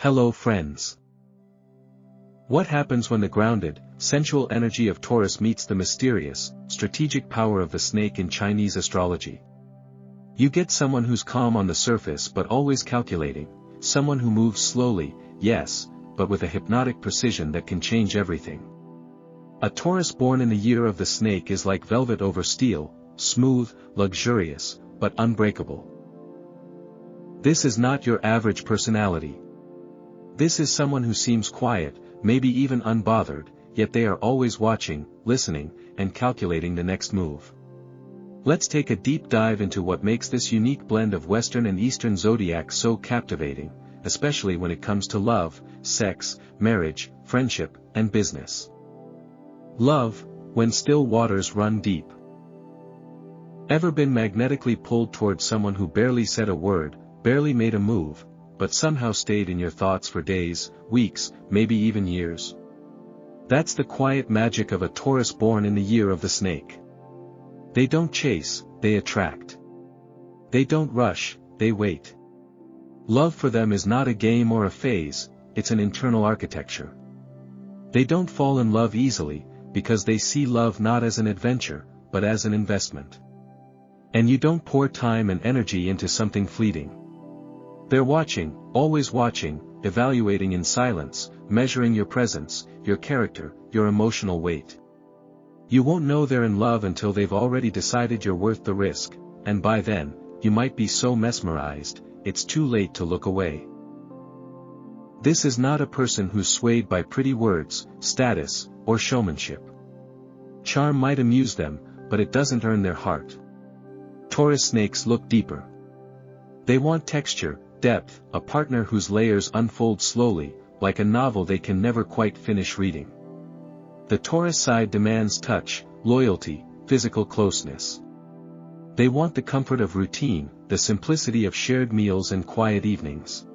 Hello friends. What happens when the grounded, sensual energy of Taurus meets the mysterious, strategic power of the snake in Chinese astrology? You get someone who's calm on the surface but always calculating, someone who moves slowly, yes, but with a hypnotic precision that can change everything. A Taurus born in the year of the snake is like velvet over steel, smooth, luxurious, but unbreakable. This is not your average personality. This is someone who seems quiet, maybe even unbothered, yet they are always watching, listening, and calculating the next move. Let's take a deep dive into what makes this unique blend of Western and Eastern zodiac so captivating, especially when it comes to love, sex, marriage, friendship, and business. Love, when still waters run deep. Ever been magnetically pulled towards someone who barely said a word, barely made a move, but somehow stayed in your thoughts for days, weeks, maybe even years? That's the quiet magic of a Taurus born in the year of the snake. They don't chase, they attract. They don't rush, they wait. Love for them is not a game or a phase, it's an internal architecture. They don't fall in love easily, because they see love not as an adventure, but as an investment. And you don't pour time and energy into something fleeting. They're watching, always watching, evaluating in silence, measuring your presence, your character, your emotional weight. You won't know they're in love until they've already decided you're worth the risk, and by then, you might be so mesmerized, it's too late to look away. This is not a person who's swayed by pretty words, status, or showmanship. Charm might amuse them, but it doesn't earn their heart. Taurus snakes look deeper. They want texture, depth, a partner whose layers unfold slowly, like a novel they can never quite finish reading. The Taurus side demands touch, loyalty, physical closeness. They want the comfort of routine, the simplicity of shared meals and quiet evenings.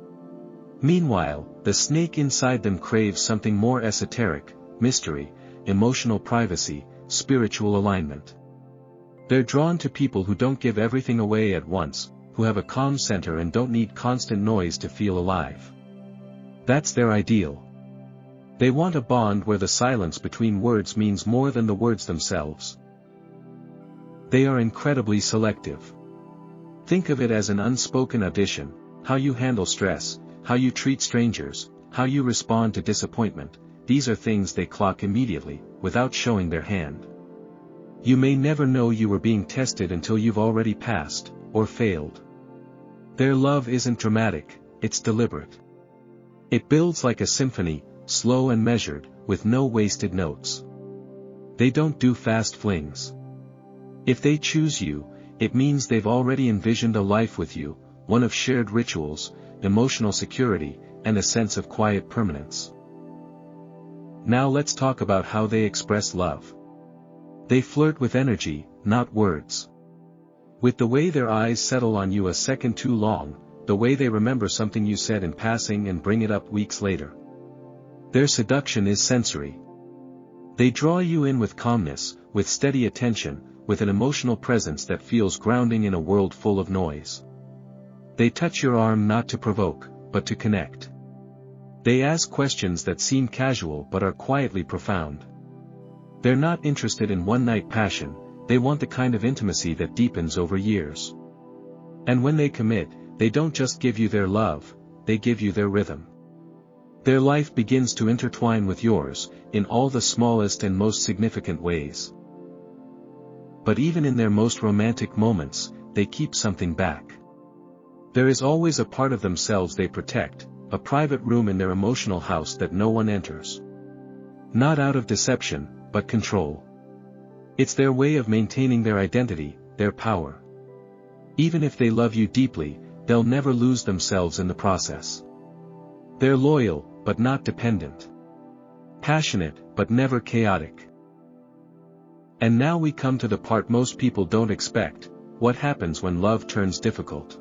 Meanwhile, the snake inside them craves something more esoteric, mystery, emotional privacy, spiritual alignment. They're drawn to people who don't give everything away at once, who have a calm center and don't need constant noise to feel alive. That's their ideal. They want a bond where the silence between words means more than the words themselves. They are incredibly selective. Think of it as an unspoken audition: how you handle stress, how you treat strangers, how you respond to disappointment. These are things they clock immediately, without showing their hand. You may never know you were being tested until you've already passed, or failed. Their love isn't dramatic, it's deliberate. It builds like a symphony, slow and measured, with no wasted notes. They don't do fast flings. If they choose you, it means they've already envisioned a life with you, one of shared rituals, emotional security, and a sense of quiet permanence. Now let's talk about how they express love. They flirt with energy, not words. With the way their eyes settle on you a second too long, the way they remember something you said in passing and bring it up weeks later. Their seduction is sensory. They draw you in with calmness, with steady attention, with an emotional presence that feels grounding in a world full of noise. They touch your arm not to provoke, but to connect. They ask questions that seem casual but are quietly profound. They're not interested in one-night passion, they want the kind of intimacy that deepens over years. And when they commit, they don't just give you their love, they give you their rhythm. Their life begins to intertwine with yours, in all the smallest and most significant ways. But even in their most romantic moments, they keep something back. There is always a part of themselves they protect, a private room in their emotional house that no one enters. Not out of deception, but control. It's their way of maintaining their identity, their power. Even if they love you deeply, they'll never lose themselves in the process. They're loyal, but not dependent. Passionate, but never chaotic. And now we come to the part most people don't expect: what happens when love turns difficult.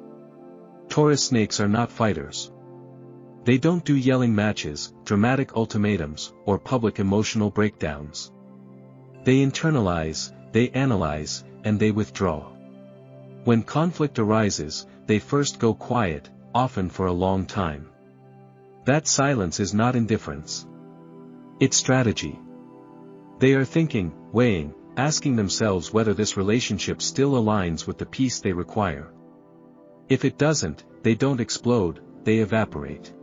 Taurus snakes are not fighters. They don't do yelling matches, dramatic ultimatums, or public emotional breakdowns. They internalize, they analyze, and they withdraw. When conflict arises, they first go quiet, often for a long time. That silence is not indifference. It's strategy. They are thinking, weighing, asking themselves whether this relationship still aligns with the peace they require. If it doesn't, they don't explode, they evaporate.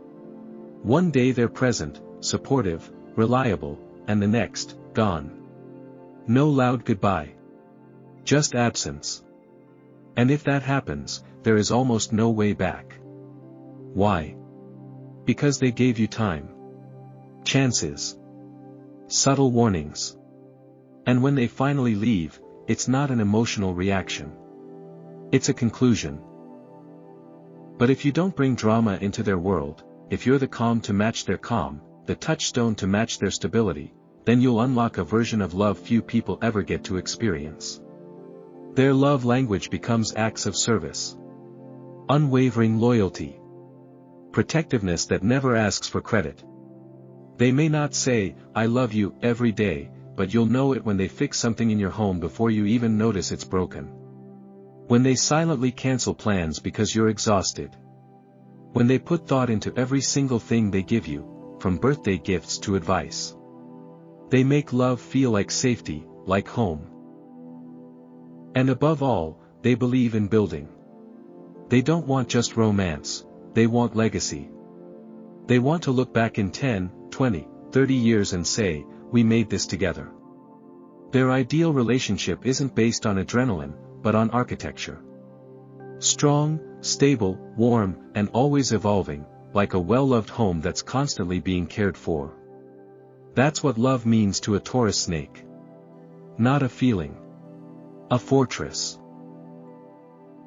One day they're present, supportive, reliable, and the next, gone. No loud goodbye. Just absence. And if that happens, there is almost no way back. Why? Because they gave you time. Chances. Subtle warnings. And when they finally leave, it's not an emotional reaction. It's a conclusion. But if you don't bring drama into their world, if you're the calm to match their calm, the touchstone to match their stability, then you'll unlock a version of love few people ever get to experience. Their love language becomes acts of service. Unwavering loyalty. Protectiveness that never asks for credit. They may not say, "I love you," every day, but you'll know it when they fix something in your home before you even notice it's broken. When they silently cancel plans because you're exhausted. When they put thought into every single thing they give you, from birthday gifts to advice. They make love feel like safety, like home. And above all, they believe in building. They don't want just romance, they want legacy. They want to look back in 10, 20, 30 years and say, "We made this together." Their ideal relationship isn't based on adrenaline, but on architecture. Strong, stable, warm, and always evolving, like a well-loved home that's constantly being cared for. That's what love means to a Taurus snake. Not a feeling. A fortress.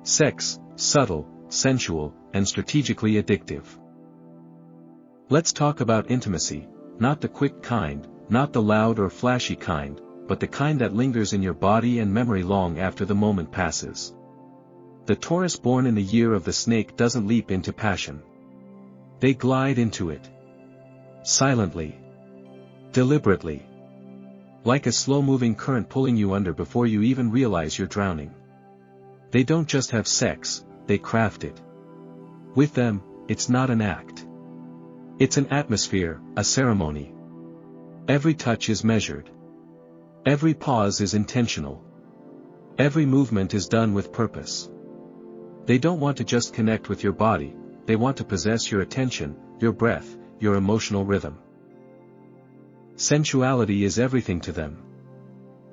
Sex, subtle, sensual, and strategically addictive. Let's talk about intimacy, not the quick kind, not the loud or flashy kind, but the kind that lingers in your body and memory long after the moment passes. The Taurus born in the year of the snake doesn't leap into passion. They glide into it. Silently. Deliberately. Like a slow-moving current pulling you under before you even realize you're drowning. They don't just have sex, they craft it. With them, it's not an act. It's an atmosphere, a ceremony. Every touch is measured. Every pause is intentional. Every movement is done with purpose. They don't want to just connect with your body, they want to possess your attention, your breath, your emotional rhythm. Sensuality is everything to them.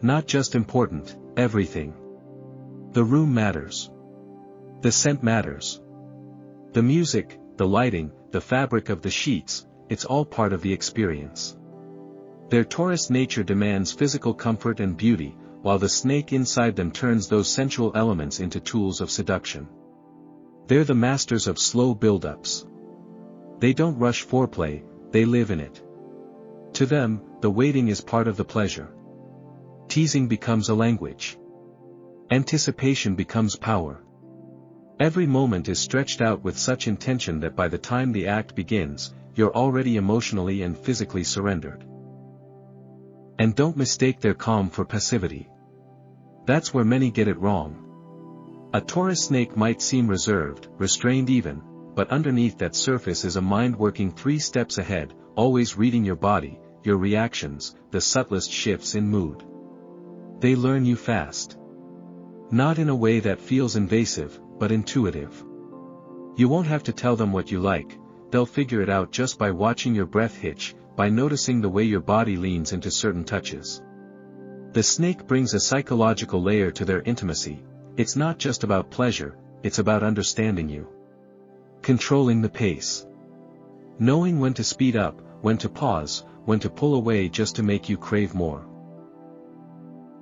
Not just important, everything. The room matters. The scent matters. The music, the lighting, the fabric of the sheets, it's all part of the experience. Their Taurus nature demands physical comfort and beauty, while the snake inside them turns those sensual elements into tools of seduction. They're the masters of slow build-ups. They don't rush foreplay, they live in it. To them, the waiting is part of the pleasure. Teasing becomes a language. Anticipation becomes power. Every moment is stretched out with such intention that by the time the act begins, you're already emotionally and physically surrendered. And don't mistake their calm for passivity. That's where many get it wrong. A Taurus snake might seem reserved, restrained even, but underneath that surface is a mind working 3 steps ahead, always reading your body, your reactions, the subtlest shifts in mood. They learn you fast. Not in a way that feels invasive, but intuitive. You won't have to tell them what you like, they'll figure it out just by watching your breath hitch, by noticing the way your body leans into certain touches. The snake brings a psychological layer to their intimacy. It's not just about pleasure, it's about understanding you. Controlling the pace. Knowing when to speed up, when to pause, when to pull away just to make you crave more.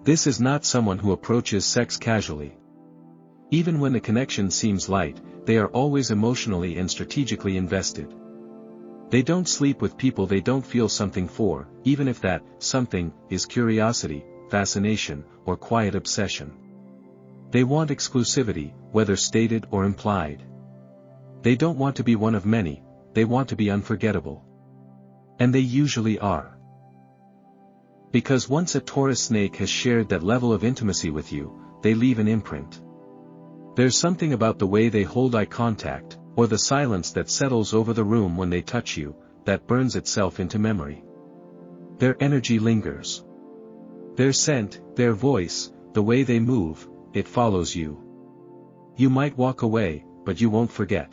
This is not someone who approaches sex casually. Even when the connection seems light, they are always emotionally and strategically invested. They don't sleep with people they don't feel something for, even if that something is curiosity, fascination, or quiet obsession. They want exclusivity, whether stated or implied. They don't want to be one of many, they want to be unforgettable. And they usually are. Because once a Taurus snake has shared that level of intimacy with you, they leave an imprint. There's something about the way they hold eye contact, or the silence that settles over the room when they touch you, that burns itself into memory. Their energy lingers. Their scent, their voice, the way they move, it follows you. You might walk away, but you won't forget.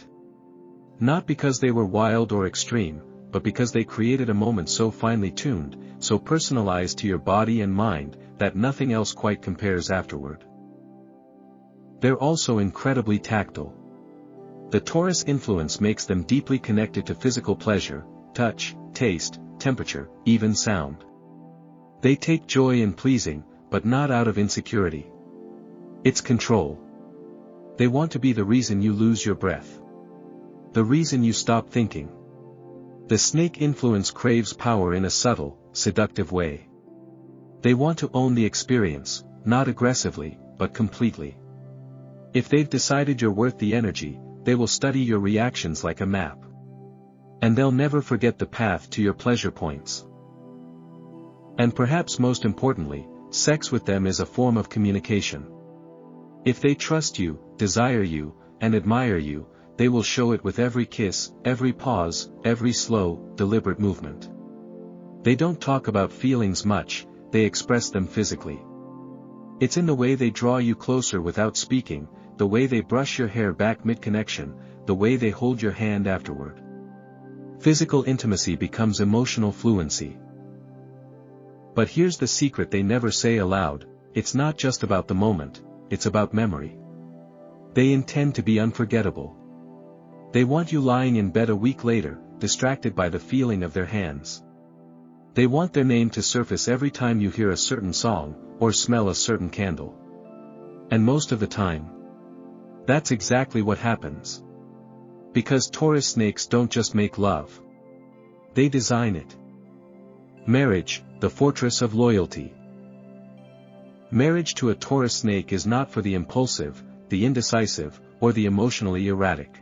Not because they were wild or extreme, but because they created a moment so finely tuned, so personalized to your body and mind, that nothing else quite compares afterward. They're also incredibly tactile. The Taurus influence makes them deeply connected to physical pleasure, touch, taste, temperature, even sound. They take joy in pleasing, but not out of insecurity. It's control. They want to be the reason you lose your breath. The reason you stop thinking. The snake influence craves power in a subtle, seductive way. They want to own the experience, not aggressively, but completely. If they've decided you're worth the energy, they will study your reactions like a map. And they'll never forget the path to your pleasure points. And perhaps most importantly, sex with them is a form of communication. If they trust you, desire you, and admire you, they will show it with every kiss, every pause, every slow, deliberate movement. They don't talk about feelings much, they express them physically. It's in the way they draw you closer without speaking, the way they brush your hair back mid-connection, the way they hold your hand afterward. Physical intimacy becomes emotional fluency. But here's the secret they never say aloud: it's not just about the moment, it's about memory. They intend to be unforgettable. They want you lying in bed a week later, distracted by the feeling of their hands. They want their name to surface every time you hear a certain song, or smell a certain candle. And most of the time, that's exactly what happens. Because Taurus snakes don't just make love. They design it. Marriage, the fortress of loyalty. Marriage to a Taurus snake is not for the impulsive, the indecisive, or the emotionally erratic.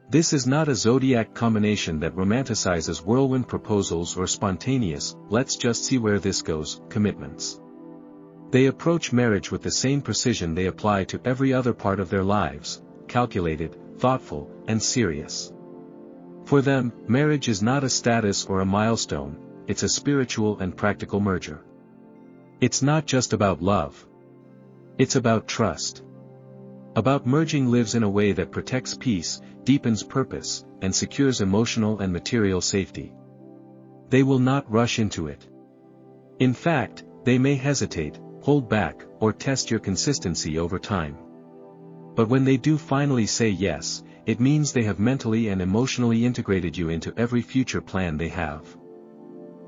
This is not a zodiac combination that romanticizes whirlwind proposals or spontaneous, let's just see where this goes, commitments. They approach marriage with the same precision they apply to every other part of their lives, calculated, thoughtful, and serious. For them, marriage is not a status or a milestone, it's a spiritual and practical merger. It's not just about love. It's about trust. About merging lives in a way that protects peace, deepens purpose, and secures emotional and material safety. They will not rush into it. In fact, they may hesitate, hold back, or test your consistency over time. But when they do finally say yes, it means they have mentally and emotionally integrated you into every future plan they have.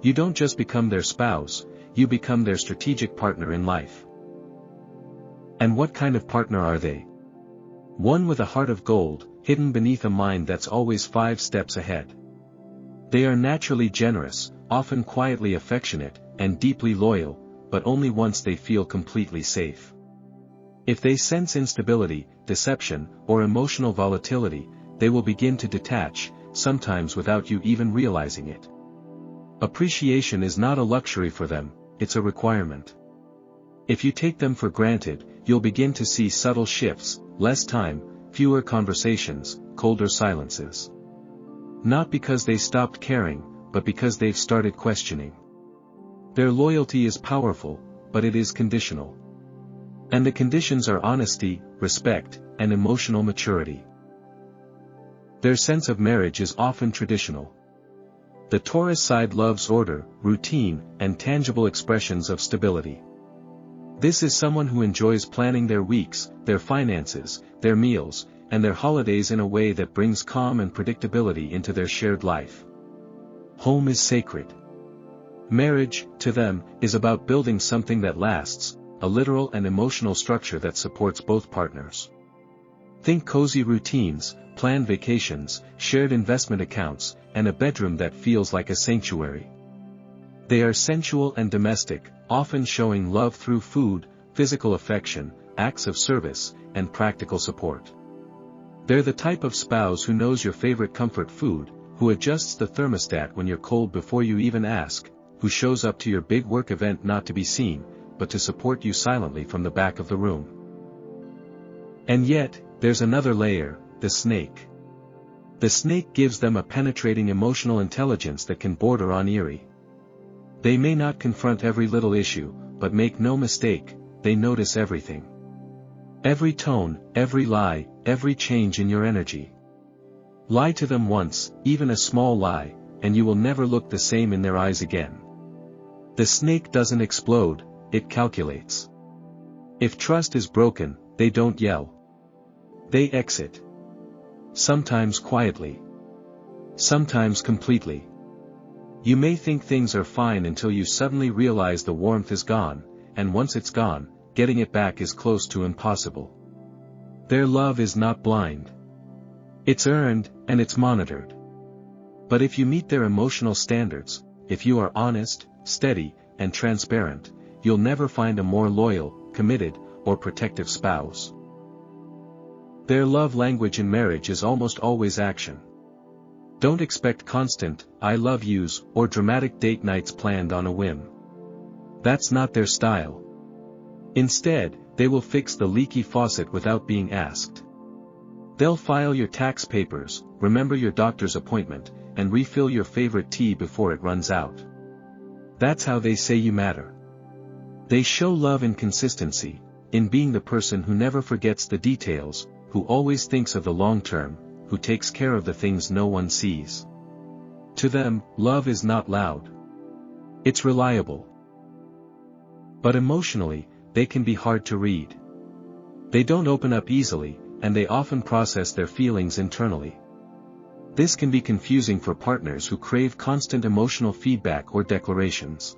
You don't just become their spouse, you become their strategic partner in life. And what kind of partner are they? One with a heart of gold, hidden beneath a mind that's always 5 steps ahead. They are naturally generous, often quietly affectionate, and deeply loyal, but only once they feel completely safe. If they sense instability, deception, or emotional volatility, they will begin to detach, sometimes without you even realizing it. Appreciation is not a luxury for them, it's a requirement. If you take them for granted, you'll begin to see subtle shifts, less time, fewer conversations, colder silences. Not because they stopped caring, but because they've started questioning. Their loyalty is powerful, but it is conditional. And the conditions are honesty, respect, and emotional maturity. Their sense of marriage is often traditional. The Taurus side loves order, routine, and tangible expressions of stability. This is someone who enjoys planning their weeks, their finances, their meals, and their holidays in a way that brings calm and predictability into their shared life. Home is sacred. Marriage, to them, is about building something that lasts, a literal and emotional structure that supports both partners. Think cozy routines, planned vacations, shared investment accounts, and a bedroom that feels like a sanctuary. They are sensual and domestic, often showing love through food, physical affection, acts of service, and practical support. They're the type of spouse who knows your favorite comfort food, who adjusts the thermostat when you're cold before you even ask, who shows up to your big work event not to be seen, but to support you silently from the back of the room. And yet, there's another layer, the snake. The snake gives them a penetrating emotional intelligence that can border on eerie. They may not confront every little issue, but make no mistake, they notice everything. Every tone, every lie, every change in your energy. Lie to them once, even a small lie, and you will never look the same in their eyes again. The snake doesn't explode, it calculates. If trust is broken, they don't yell. They exit. Sometimes quietly. Sometimes completely. You may think things are fine until you suddenly realize the warmth is gone, and once it's gone, getting it back is close to impossible. Their love is not blind. It's earned, and it's monitored. But if you meet their emotional standards, if you are honest, steady, and transparent, you'll never find a more loyal, committed, or protective spouse. Their love language in marriage is almost always action. Don't expect constant, I love yous, or dramatic date nights planned on a whim. That's not their style. Instead, they will fix the leaky faucet without being asked. They'll file your tax papers, remember your doctor's appointment, and refill your favorite tea before it runs out. That's how they say you matter. They show love in consistency, in being the person who never forgets the details, who always thinks of the long term, who takes care of the things no one sees. To them, love is not loud. It's reliable. But emotionally, they can be hard to read. They don't open up easily, and they often process their feelings internally. This can be confusing for partners who crave constant emotional feedback or declarations.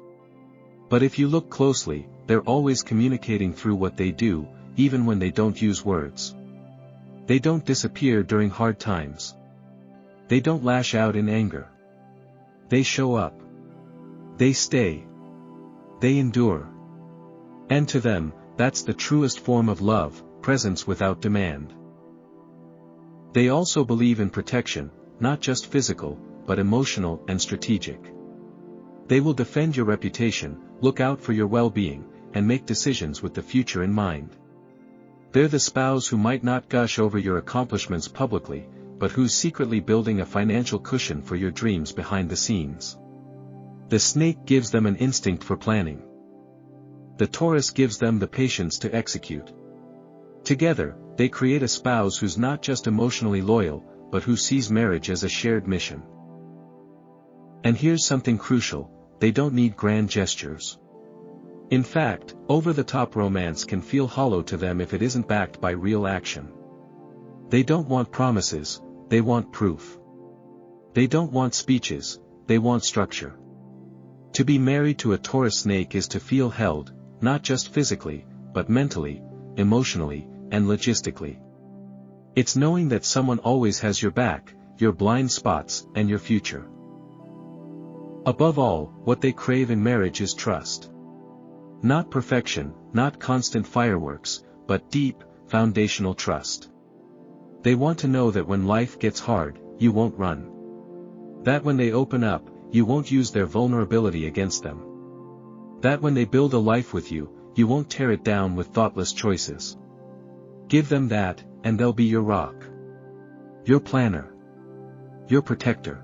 But if you look closely, they're always communicating through what they do, even when they don't use words. They don't disappear during hard times. They don't lash out in anger. They show up. They stay. They endure. And to them, that's the truest form of love, presence without demand. They also believe in protection, not just physical, but emotional and strategic. They will defend your reputation, look out for your well-being, and make decisions with the future in mind. They're the spouse who might not gush over your accomplishments publicly, but who's secretly building a financial cushion for your dreams behind the scenes. The snake gives them an instinct for planning. The Taurus gives them the patience to execute. Together, they create a spouse who's not just emotionally loyal, but who sees marriage as a shared mission. And here's something crucial, they don't need grand gestures. In fact, over-the-top romance can feel hollow to them if it isn't backed by real action. They don't want promises, they want proof. They don't want speeches, they want structure. To be married to a Taurus snake is to feel held, not just physically, but mentally, emotionally, and logistically. It's knowing that someone always has your back, your blind spots, and your future. Above all, what they crave in marriage is trust. Not perfection, not constant fireworks, but deep, foundational trust. They want to know that when life gets hard, you won't run. That when they open up, you won't use their vulnerability against them. That when they build a life with you, you won't tear it down with thoughtless choices. Give them that, and they'll be your rock. Your planner. Your protector.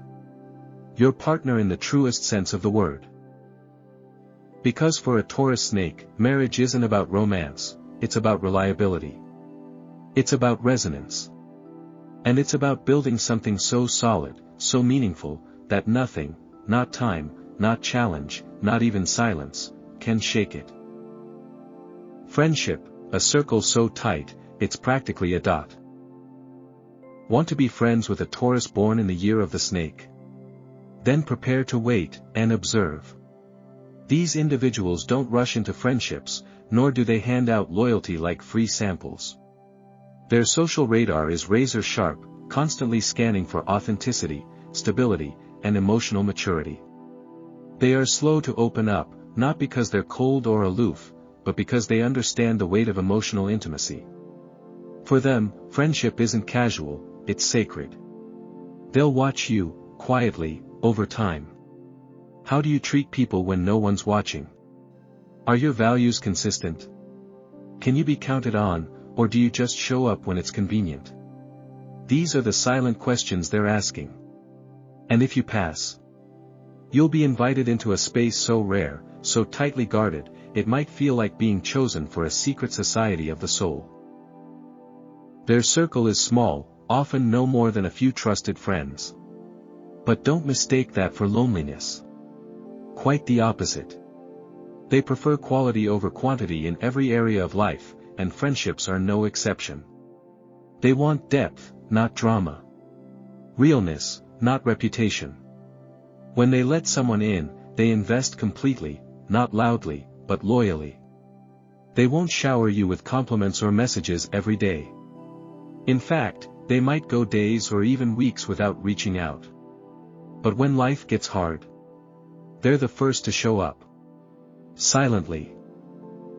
Your partner in the truest sense of the word. Because for a Taurus snake, marriage isn't about romance, it's about reliability. It's about resonance. And it's about building something so solid, so meaningful, that nothing, not time, not challenge, not even silence, can shake it. Friendship, a circle so tight, it's practically a dot. Want to be friends with a Taurus born in the year of the snake? Then prepare to wait, and observe. These individuals don't rush into friendships, nor do they hand out loyalty like free samples. Their social radar is razor sharp, constantly scanning for authenticity, stability, and emotional maturity. They are slow to open up, not because they're cold or aloof, but because they understand the weight of emotional intimacy. For them, friendship isn't casual, it's sacred. They'll watch you, quietly, over time. How do you treat people when no one's watching? Are your values consistent? Can you be counted on, or do you just show up when it's convenient? These are the silent questions they're asking. And if you pass, you'll be invited into a space so rare, so tightly guarded, it might feel like being chosen for a secret society of the soul. Their circle is small, often no more than a few trusted friends. But don't mistake that for loneliness. Quite the opposite. They prefer quality over quantity in every area of life, and friendships are no exception. They want depth, not drama. Realness, not reputation. When they let someone in, they invest completely, not loudly, but loyally. They won't shower you with compliments or messages every day. In fact, they might go days or even weeks without reaching out. But when life gets hard, they're the first to show up. Silently.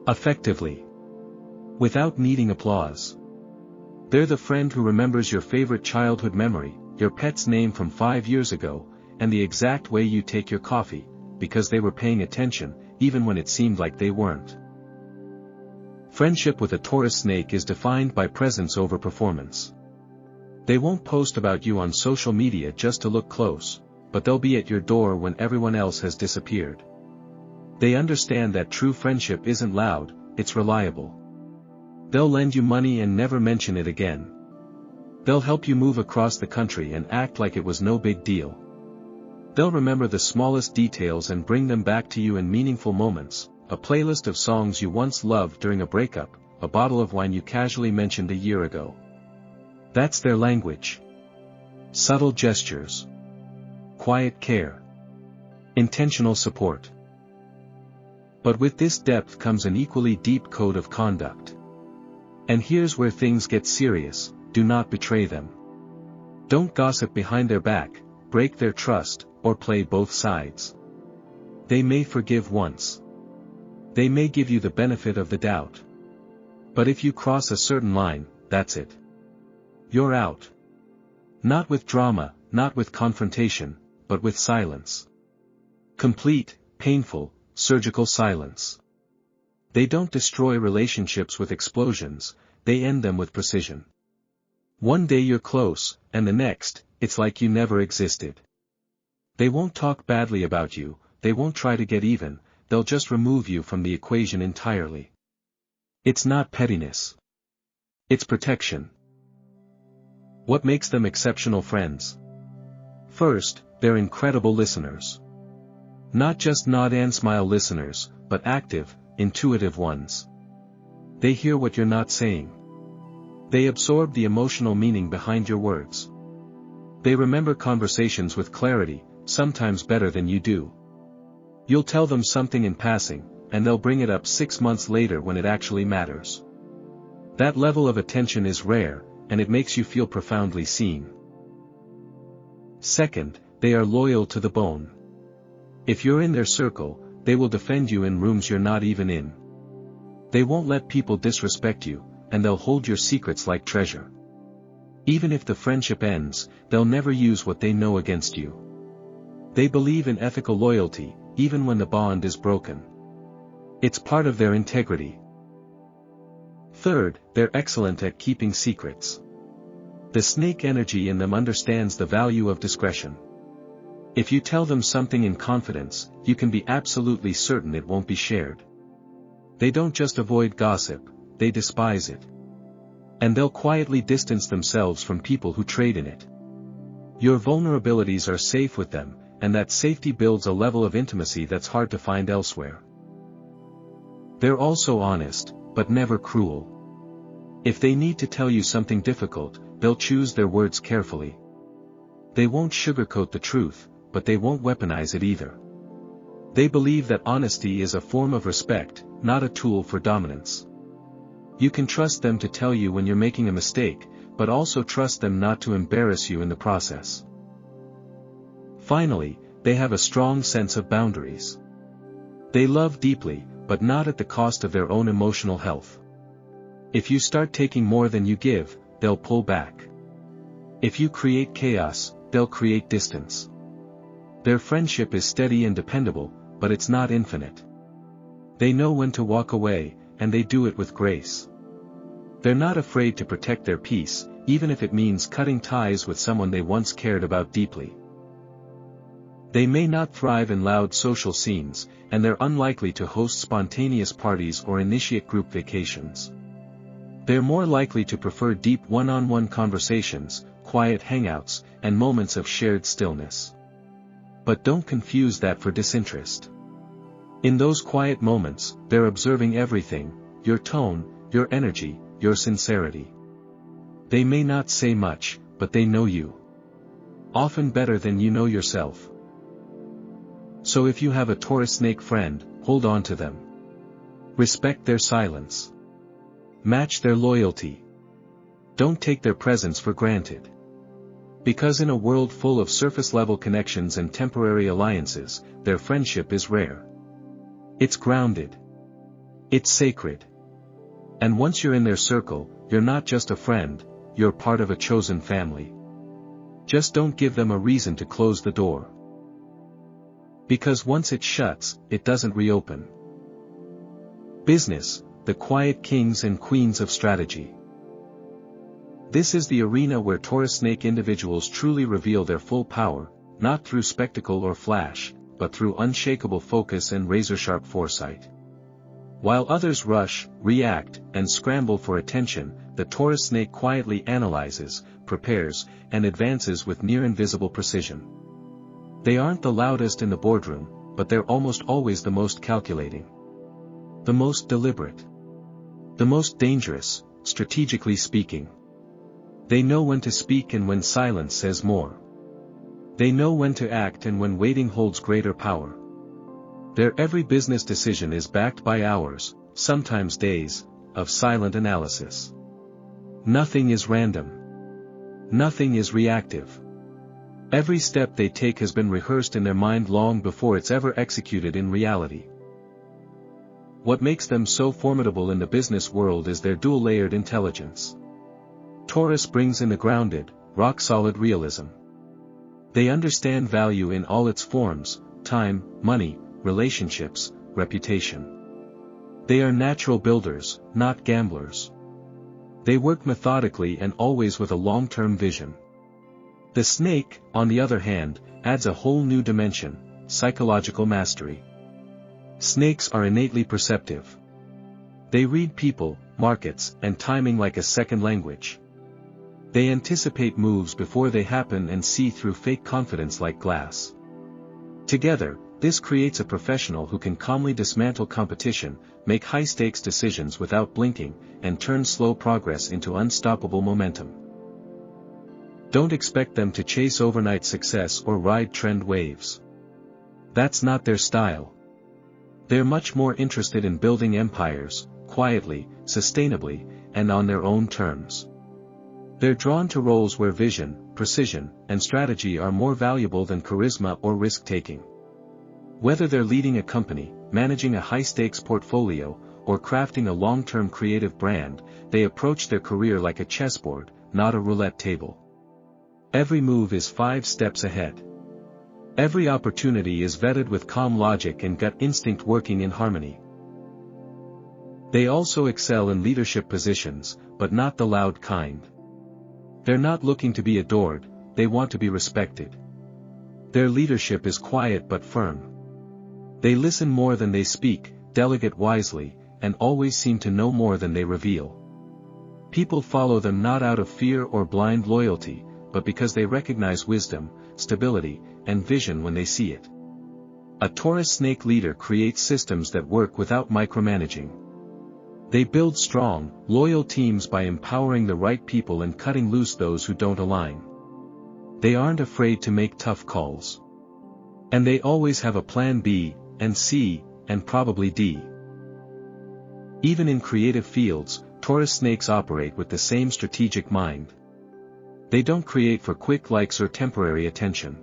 Effectively. Without needing applause. They're the friend who remembers your favorite childhood memory, your pet's name from 5 years ago, and the exact way you take your coffee, because they were paying attention, even when it seemed like they weren't. Friendship with a Taurus snake is defined by presence over performance. They won't post about you on social media just to look close, but they'll be at your door when everyone else has disappeared. They understand that true friendship isn't loud, it's reliable. They'll lend you money and never mention it again. They'll help you move across the country and act like it was no big deal. They'll remember the smallest details and bring them back to you in meaningful moments, a playlist of songs you once loved during a breakup, a bottle of wine you casually mentioned a year ago. That's their language. Subtle gestures. Quiet care. Intentional support. But with this depth comes an equally deep code of conduct. And here's where things get serious: do not betray them. Don't gossip behind their back, break their trust, or play both sides. They may forgive once. They may give you the benefit of the doubt. But if you cross a certain line, that's it. You're out. Not with drama, not with confrontation, but with silence. Complete, painful, surgical silence. They don't destroy relationships with explosions, they end them with precision. One day you're close, and the next, it's like you never existed. They won't talk badly about you, they won't try to get even, they'll just remove you from the equation entirely. It's not pettiness. It's protection. What makes them exceptional friends? First, they're incredible listeners. Not just nod and smile listeners, but active, intuitive ones. They hear what you're not saying. They absorb the emotional meaning behind your words. They remember conversations with clarity, sometimes better than you do. You'll tell them something in passing, and they'll bring it up 6 months later when it actually matters. That level of attention is rare, and it makes you feel profoundly seen. Second, they are loyal to the bone. If you're in their circle, they will defend you in rooms you're not even in. They won't let people disrespect you, and they'll hold your secrets like treasure. Even if the friendship ends, they'll never use what they know against you. They believe in ethical loyalty, even when the bond is broken. It's part of their integrity. Third, they're excellent at keeping secrets. The snake energy in them understands the value of discretion. If you tell them something in confidence, you can be absolutely certain it won't be shared. They don't just avoid gossip, they despise it. And they'll quietly distance themselves from people who trade in it. Your vulnerabilities are safe with them, and that safety builds a level of intimacy that's hard to find elsewhere. They're also honest, but never cruel. If they need to tell you something difficult, they'll choose their words carefully. They won't sugarcoat the truth, but they won't weaponize it either. They believe that honesty is a form of respect, not a tool for dominance. You can trust them to tell you when you're making a mistake, but also trust them not to embarrass you in the process. Finally, they have a strong sense of boundaries. They love deeply, but not at the cost of their own emotional health. If you start taking more than you give, they'll pull back. If you create chaos, they'll create distance. Their friendship is steady and dependable, but it's not infinite. They know when to walk away, and they do it with grace. They're not afraid to protect their peace, even if it means cutting ties with someone they once cared about deeply. They may not thrive in loud social scenes, and they're unlikely to host spontaneous parties or initiate group vacations. They're more likely to prefer deep one-on-one conversations, quiet hangouts, and moments of shared stillness. But don't confuse that for disinterest. In those quiet moments, they're observing everything: your tone, your energy, your sincerity. They may not say much, but they know you. Often better than you know yourself. So if you have a Taurus Snake friend, hold on to them. Respect their silence. Match their loyalty. Don't take their presence for granted. Because in a world full of surface-level connections and temporary alliances, their friendship is rare. It's grounded. It's sacred. And once you're in their circle, you're not just a friend, you're part of a chosen family. Just don't give them a reason to close the door. Because once it shuts, it doesn't reopen. Business, the quiet kings and queens of strategy. This is the arena where Taurus Snake individuals truly reveal their full power, not through spectacle or flash, but through unshakable focus and razor-sharp foresight. While others rush, react, and scramble for attention, the Taurus Snake quietly analyzes, prepares, and advances with near-invisible precision. They aren't the loudest in the boardroom, but they're almost always the most calculating. The most deliberate. The most dangerous, strategically speaking. They know when to speak and when silence says more. They know when to act and when waiting holds greater power. Their every business decision is backed by hours, sometimes days, of silent analysis. Nothing is random. Nothing is reactive. Every step they take has been rehearsed in their mind long before it's ever executed in reality. What makes them so formidable in the business world is their dual-layered intelligence. Taurus brings in the grounded, rock-solid realism. They understand value in all its forms: time, money, relationships, reputation. They are natural builders, not gamblers. They work methodically and always with a long-term vision. The snake, on the other hand, adds a whole new dimension: psychological mastery. Snakes are innately perceptive. They read people, markets, and timing like a second language. They anticipate moves before they happen and see through fake confidence like glass. Together, this creates a professional who can calmly dismantle competition, make high-stakes decisions without blinking, and turn slow progress into unstoppable momentum. Don't expect them to chase overnight success or ride trend waves. That's not their style. They're much more interested in building empires, quietly, sustainably, and on their own terms. They're drawn to roles where vision, precision, and strategy are more valuable than charisma or risk-taking. Whether they're leading a company, managing a high-stakes portfolio, or crafting a long-term creative brand, they approach their career like a chessboard, not a roulette table. Every move is 5 steps ahead. Every opportunity is vetted with calm logic and gut instinct working in harmony. They also excel in leadership positions, but not the loud kind. They're not looking to be adored, they want to be respected. Their leadership is quiet but firm. They listen more than they speak, delegate wisely, and always seem to know more than they reveal. People follow them not out of fear or blind loyalty, but because they recognize wisdom, stability, and vision when they see it. A Taurus Snake leader creates systems that work without micromanaging. They build strong, loyal teams by empowering the right people and cutting loose those who don't align. They aren't afraid to make tough calls. And they always have a plan B, and C, and probably D. Even in creative fields, Taurus Snakes operate with the same strategic mind. They don't create for quick likes or temporary attention.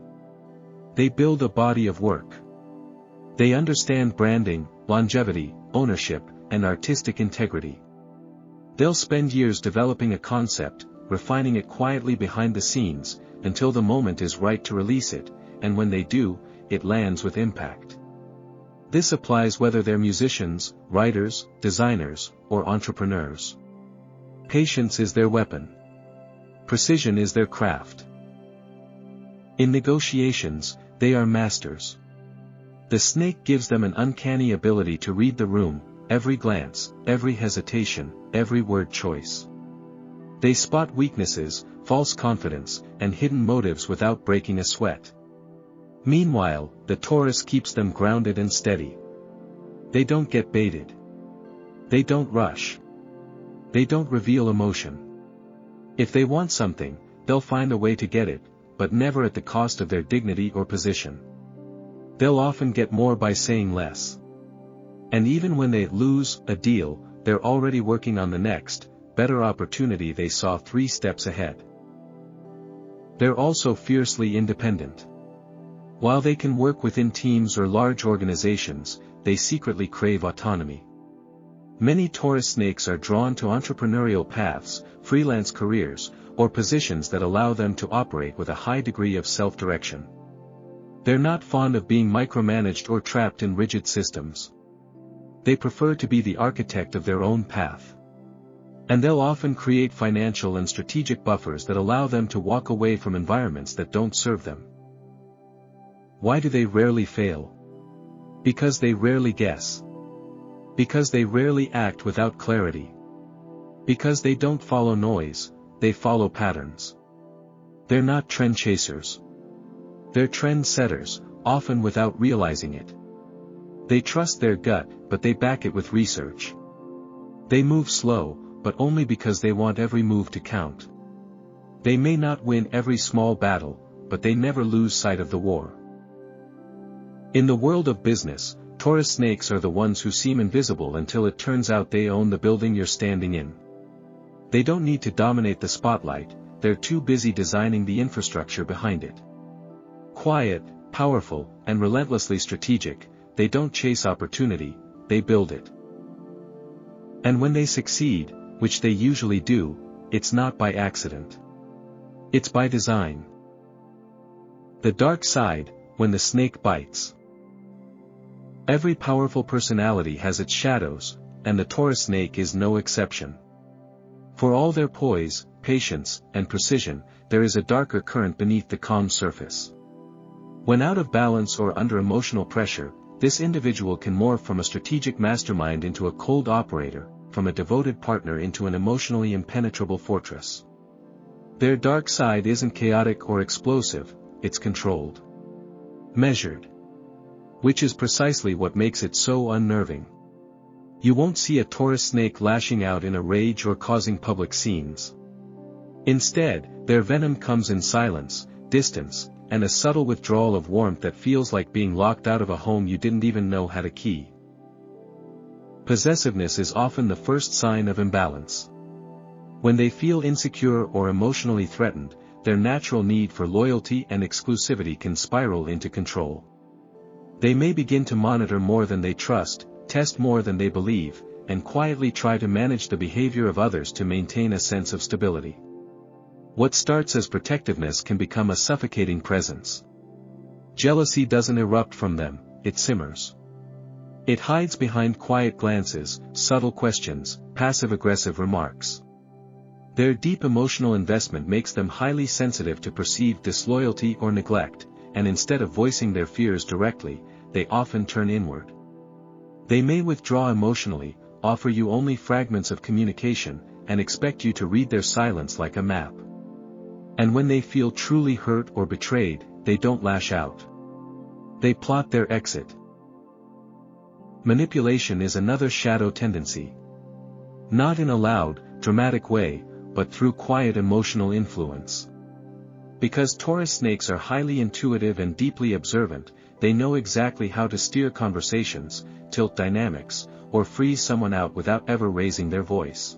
They build a body of work. They understand branding, longevity, ownership, and artistic integrity. They'll spend years developing a concept, refining it quietly behind the scenes, until the moment is right to release it, and when they do, it lands with impact. This applies whether they're musicians, writers, designers, or entrepreneurs. Patience is their weapon. Precision is their craft. In negotiations, they are masters. The snake gives them an uncanny ability to read the room, every glance, every hesitation, every word choice. They spot weaknesses, false confidence, and hidden motives without breaking a sweat. Meanwhile, the Taurus keeps them grounded and steady. They don't get baited. They don't rush. They don't reveal emotion. If they want something, they'll find a way to get it, but never at the cost of their dignity or position. They'll often get more by saying less. And even when they lose a deal, they're already working on the next, better opportunity they saw 3 steps ahead. They're also fiercely independent. While they can work within teams or large organizations, they secretly crave autonomy. Many Taurus snakes are drawn to entrepreneurial paths, freelance careers, or positions that allow them to operate with a high degree of self-direction. They're not fond of being micromanaged or trapped in rigid systems. They prefer to be the architect of their own path. And they'll often create financial and strategic buffers that allow them to walk away from environments that don't serve them. Why do they rarely fail? Because they rarely guess. Because they rarely act without clarity. Because they don't follow noise, they follow patterns. They're not trend chasers. They're trend setters, often without realizing it. They trust their gut, but they back it with research. They move slow, but only because they want every move to count. They may not win every small battle, but they never lose sight of the war. In the world of business, Taurus snakes are the ones who seem invisible until it turns out they own the building you're standing in. They don't need to dominate the spotlight, they're too busy designing the infrastructure behind it. Quiet, powerful, and relentlessly strategic, they don't chase opportunity, they build it. And when they succeed, which they usually do, it's not by accident. It's by design. The dark side, when the snake bites. Every powerful personality has its shadows, and the Taurus snake is no exception. For all their poise, patience, and precision, there is a darker current beneath the calm surface. When out of balance or under emotional pressure, this individual can morph from a strategic mastermind into a cold operator, from a devoted partner into an emotionally impenetrable fortress. Their dark side isn't chaotic or explosive, it's controlled. Measured. Which is precisely what makes it so unnerving. You won't see a Taurus snake lashing out in a rage or causing public scenes. Instead, their venom comes in silence, distance, and a subtle withdrawal of warmth that feels like being locked out of a home you didn't even know had a key. Possessiveness is often the first sign of imbalance. When they feel insecure or emotionally threatened, their natural need for loyalty and exclusivity can spiral into control. They may begin to monitor more than they trust, test more than they believe, and quietly try to manage the behavior of others to maintain a sense of stability. What starts as protectiveness can become a suffocating presence. Jealousy doesn't erupt from them, it simmers. It hides behind quiet glances, subtle questions, passive-aggressive remarks. Their deep emotional investment makes them highly sensitive to perceived disloyalty or neglect, and instead of voicing their fears directly, they often turn inward. They may withdraw emotionally, offer you only fragments of communication, and expect you to read their silence like a map. And when they feel truly hurt or betrayed, they don't lash out. They plot their exit. Manipulation is another shadow tendency. Not in a loud, dramatic way, but through quiet emotional influence. Because Taurus snakes are highly intuitive and deeply observant, they know exactly how to steer conversations, tilt dynamics, or freeze someone out without ever raising their voice.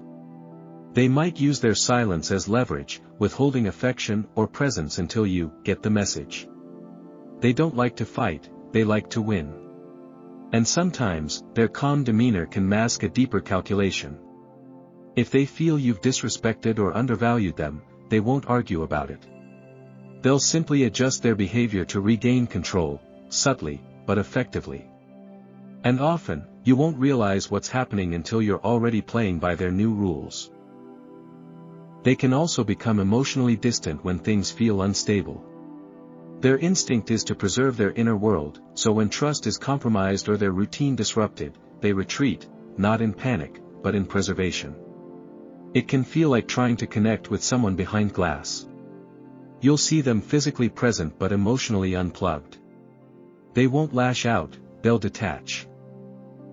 They might use their silence as leverage, withholding affection or presence until you get the message. They don't like to fight, they like to win. And sometimes, their calm demeanor can mask a deeper calculation. If they feel you've disrespected or undervalued them, they won't argue about it. They'll simply adjust their behavior to regain control, subtly, but effectively. And often, you won't realize what's happening until you're already playing by their new rules. They can also become emotionally distant when things feel unstable. Their instinct is to preserve their inner world, so when trust is compromised or their routine disrupted, they retreat, not in panic, but in preservation. It can feel like trying to connect with someone behind glass. You'll see them physically present but emotionally unplugged. They won't lash out, they'll detach.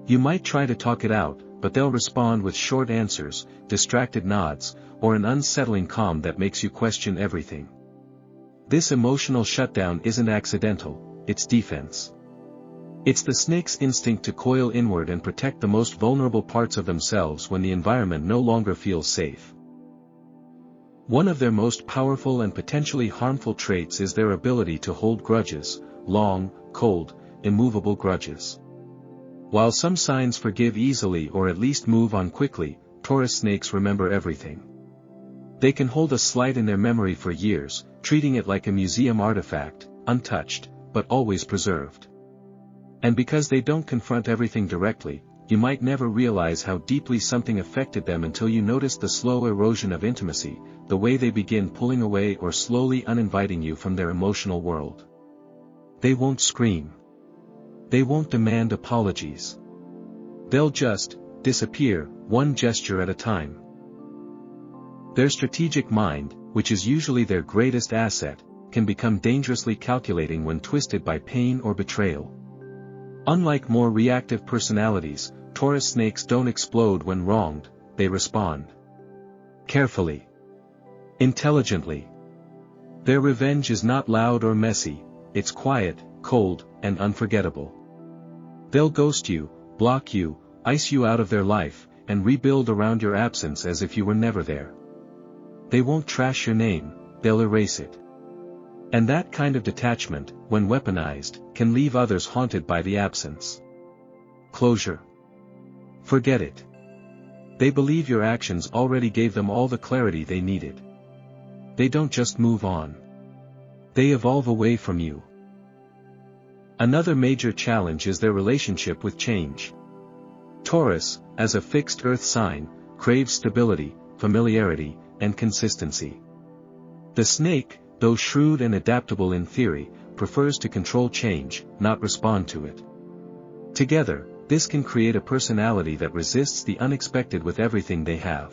You might try to talk it out, but they'll respond with short answers, distracted nods, or an unsettling calm that makes you question everything. This emotional shutdown isn't accidental, it's defense. It's the snake's instinct to coil inward and protect the most vulnerable parts of themselves when the environment no longer feels safe. One of their most powerful and potentially harmful traits is their ability to hold grudges, long, cold, immovable grudges. While some signs forgive easily or at least move on quickly, Taurus snakes remember everything. They can hold a slight in their memory for years, treating it like a museum artifact, untouched, but always preserved. And because they don't confront everything directly, you might never realize how deeply something affected them until you notice the slow erosion of intimacy, the way they begin pulling away or slowly uninviting you from their emotional world. They won't scream. They won't demand apologies. They'll just disappear, one gesture at a time. Their strategic mind, which is usually their greatest asset, can become dangerously calculating when twisted by pain or betrayal. Unlike more reactive personalities, Taurus snakes don't explode when wronged, they respond. Carefully. Intelligently. Their revenge is not loud or messy, it's quiet, cold, and unforgettable. They'll ghost you, block you, ice you out of their life, and rebuild around your absence as if you were never there. They won't trash your name, they'll erase it. And that kind of detachment, when weaponized, can leave others haunted by the absence. Closure. Forget it. They believe your actions already gave them all the clarity they needed. They don't just move on. They evolve away from you. Another major challenge is their relationship with change. Taurus, as a fixed earth sign, craves stability, familiarity, and consistency. The snake, though shrewd and adaptable in theory, prefers to control change, not respond to it. Together, this can create a personality that resists the unexpected with everything they have.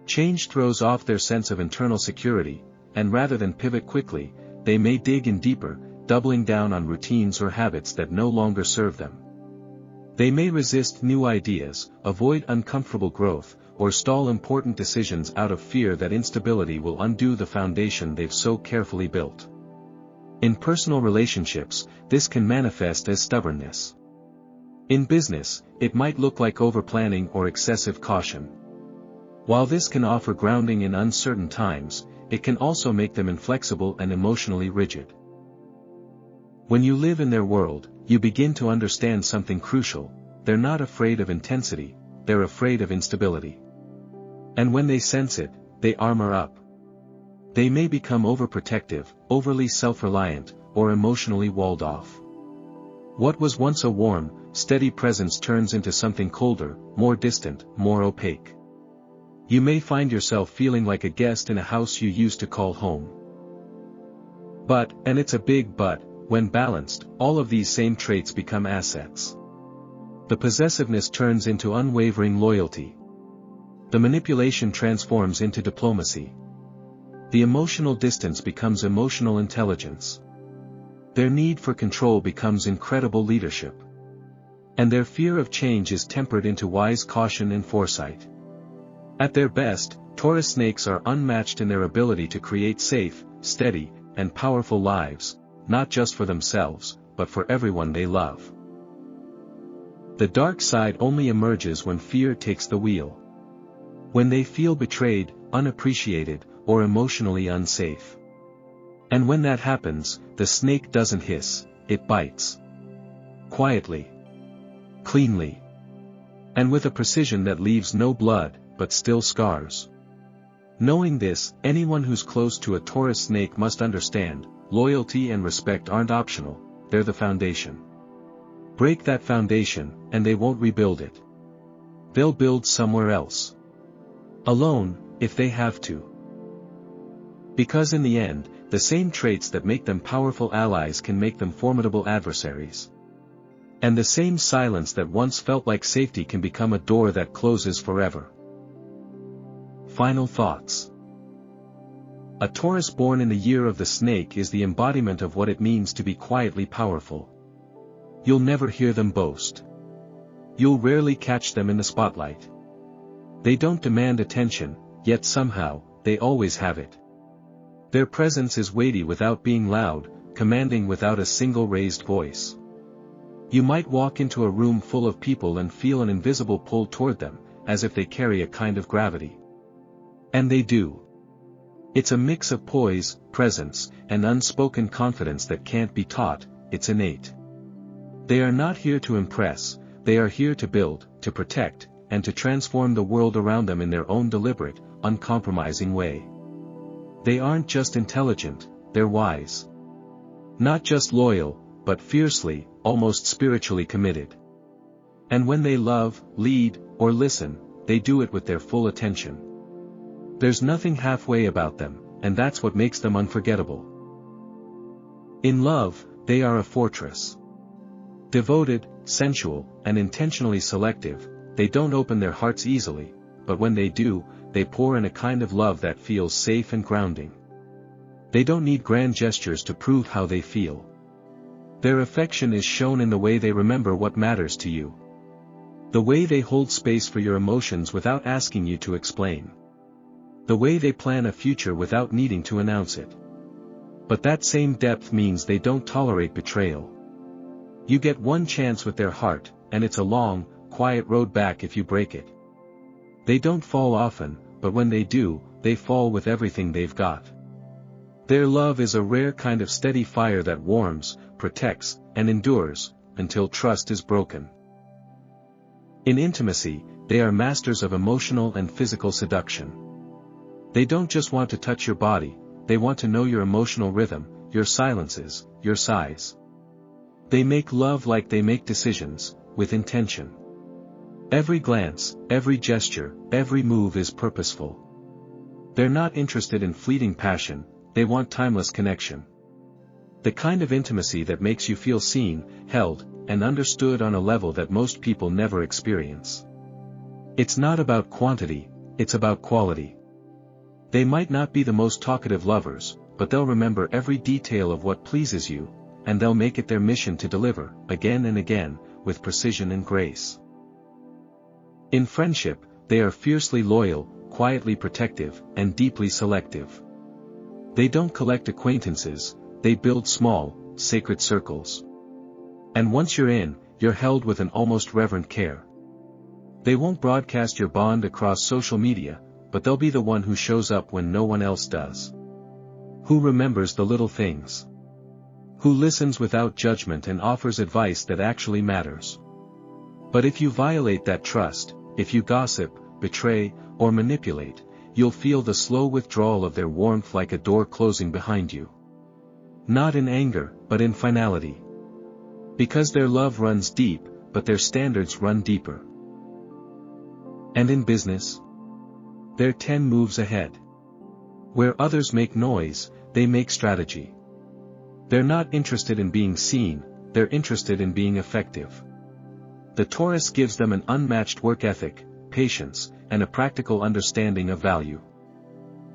Change throws off their sense of internal security, and rather than pivot quickly, they may dig in deeper, doubling down on routines or habits that no longer serve them. They may resist new ideas, avoid uncomfortable growth, or stall important decisions out of fear that instability will undo the foundation they've so carefully built. In personal relationships, this can manifest as stubbornness. In business, it might look like overplanning or excessive caution. While this can offer grounding in uncertain times, it can also make them inflexible and emotionally rigid. When you live in their world, you begin to understand something crucial: they're not afraid of intensity, they're afraid of instability. And when they sense it, they armor up. They may become overprotective, overly self-reliant, or emotionally walled off. What was once a warm, steady presence turns into something colder, more distant, more opaque. You may find yourself feeling like a guest in a house you used to call home. But, and it's a big but, when balanced, all of these same traits become assets. The possessiveness turns into unwavering loyalty. The manipulation transforms into diplomacy. The emotional distance becomes emotional intelligence. Their need for control becomes incredible leadership. And their fear of change is tempered into wise caution and foresight. At their best, Taurus snakes are unmatched in their ability to create safe, steady, and powerful lives, not just for themselves, but for everyone they love. The dark side only emerges when fear takes the wheel. When they feel betrayed, unappreciated, or emotionally unsafe. And when that happens, the snake doesn't hiss, it bites. Quietly. Cleanly. And with a precision that leaves no blood, but still scars. Knowing this, anyone who's close to a Taurus snake must understand, loyalty and respect aren't optional, they're the foundation. Break that foundation, and they won't rebuild it. They'll build somewhere else. Alone, if they have to. Because in the end, the same traits that make them powerful allies can make them formidable adversaries. And the same silence that once felt like safety can become a door that closes forever. Final thoughts. A Taurus born in the year of the snake is the embodiment of what it means to be quietly powerful. You'll never hear them boast. You'll rarely catch them in the spotlight. They don't demand attention, yet somehow, they always have it. Their presence is weighty without being loud, commanding without a single raised voice. You might walk into a room full of people and feel an invisible pull toward them, as if they carry a kind of gravity. And they do. It's a mix of poise, presence, and unspoken confidence that can't be taught, it's innate. They are not here to impress, they are here to build, to protect, and to transform the world around them in their own deliberate, uncompromising way. They aren't just intelligent, they're wise. Not just loyal, but fiercely, almost spiritually committed. And when they love, lead, or listen, they do it with their full attention. There's nothing halfway about them, and that's what makes them unforgettable. In love, they are a fortress. Devoted, sensual, and intentionally selective, they don't open their hearts easily, but when they do, they pour in a kind of love that feels safe and grounding. They don't need grand gestures to prove how they feel. Their affection is shown in the way they remember what matters to you. The way they hold space for your emotions without asking you to explain. The way they plan a future without needing to announce it. But that same depth means they don't tolerate betrayal. You get one chance with their heart, and it's a long, quiet road back if you break it. They don't fall often, but when they do, they fall with everything they've got. Their love is a rare kind of steady fire that warms, protects, and endures, until trust is broken. In intimacy, they are masters of emotional and physical seduction. They don't just want to touch your body, they want to know your emotional rhythm, your silences, your sighs. They make love like they make decisions, with intention. Every glance, every gesture, every move is purposeful. They're not interested in fleeting passion, they want timeless connection. The kind of intimacy that makes you feel seen, held, and understood on a level that most people never experience. It's not about quantity, it's about quality. They might not be the most talkative lovers, but they'll remember every detail of what pleases you, and they'll make it their mission to deliver, again and again, with precision and grace. In friendship, they are fiercely loyal, quietly protective, and deeply selective. They don't collect acquaintances, they build small, sacred circles. And once you're in, you're held with an almost reverent care. They won't broadcast your bond across social media, but they'll be the one who shows up when no one else does. Who remembers the little things. Who listens without judgment and offers advice that actually matters. But if you violate that trust, if you gossip, betray, or manipulate, you'll feel the slow withdrawal of their warmth like a door closing behind you. Not in anger, but in finality. Because their love runs deep, but their standards run deeper. And in business? They're 10 moves ahead. Where others make noise, they make strategy. They're not interested in being seen, they're interested in being effective. The Taurus gives them an unmatched work ethic, patience, and a practical understanding of value.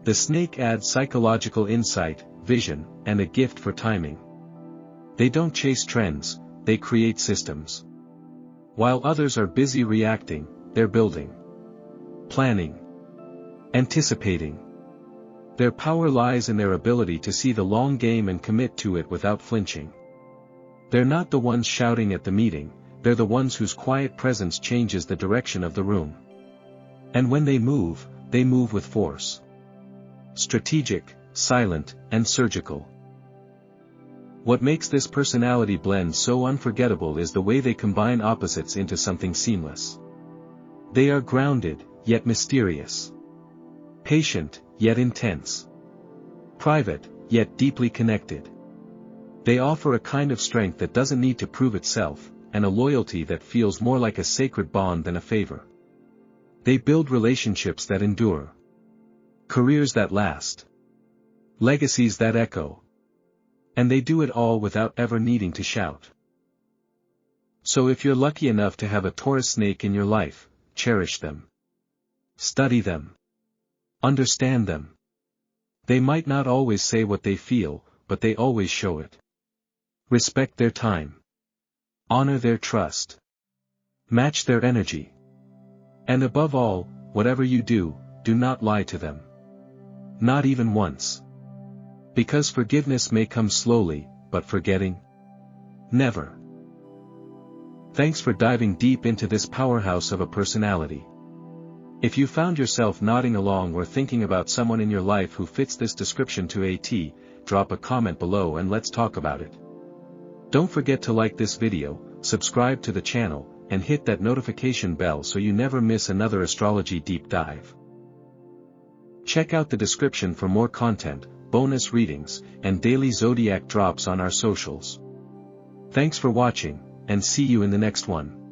The snake adds psychological insight, vision, and a gift for timing. They don't chase trends, they create systems. While others are busy reacting, they're building. Planning. Anticipating. Their power lies in their ability to see the long game and commit to it without flinching. They're not the ones shouting at the meeting, they're the ones whose quiet presence changes the direction of the room. And when they move with force. Strategic, silent, and surgical. What makes this personality blend so unforgettable is the way they combine opposites into something seamless. They are grounded, yet mysterious. Patient, yet intense. Private, yet deeply connected. They offer a kind of strength that doesn't need to prove itself, and a loyalty that feels more like a sacred bond than a favor. They build relationships that endure. careers that last, legacies that echo. And they do it all without ever needing to shout. So if you're lucky enough to have a Taurus snake in your life, cherish them. Study them. Understand them. They might not always say what they feel, but they always show it. Respect their time. Honor their trust. Match their energy. And above all, whatever you do, do not lie to them. Not even once. Because forgiveness may come slowly, but forgetting? Never. Thanks for diving deep into this powerhouse of a personality. If you found yourself nodding along or thinking about someone in your life who fits this description to a T, drop a comment below and let's talk about it. Don't forget to like this video, subscribe to the channel, and hit that notification bell so you never miss another astrology deep dive. Check out the description for more content, bonus readings, and daily zodiac drops on our socials. Thanks for watching, and see you in the next one.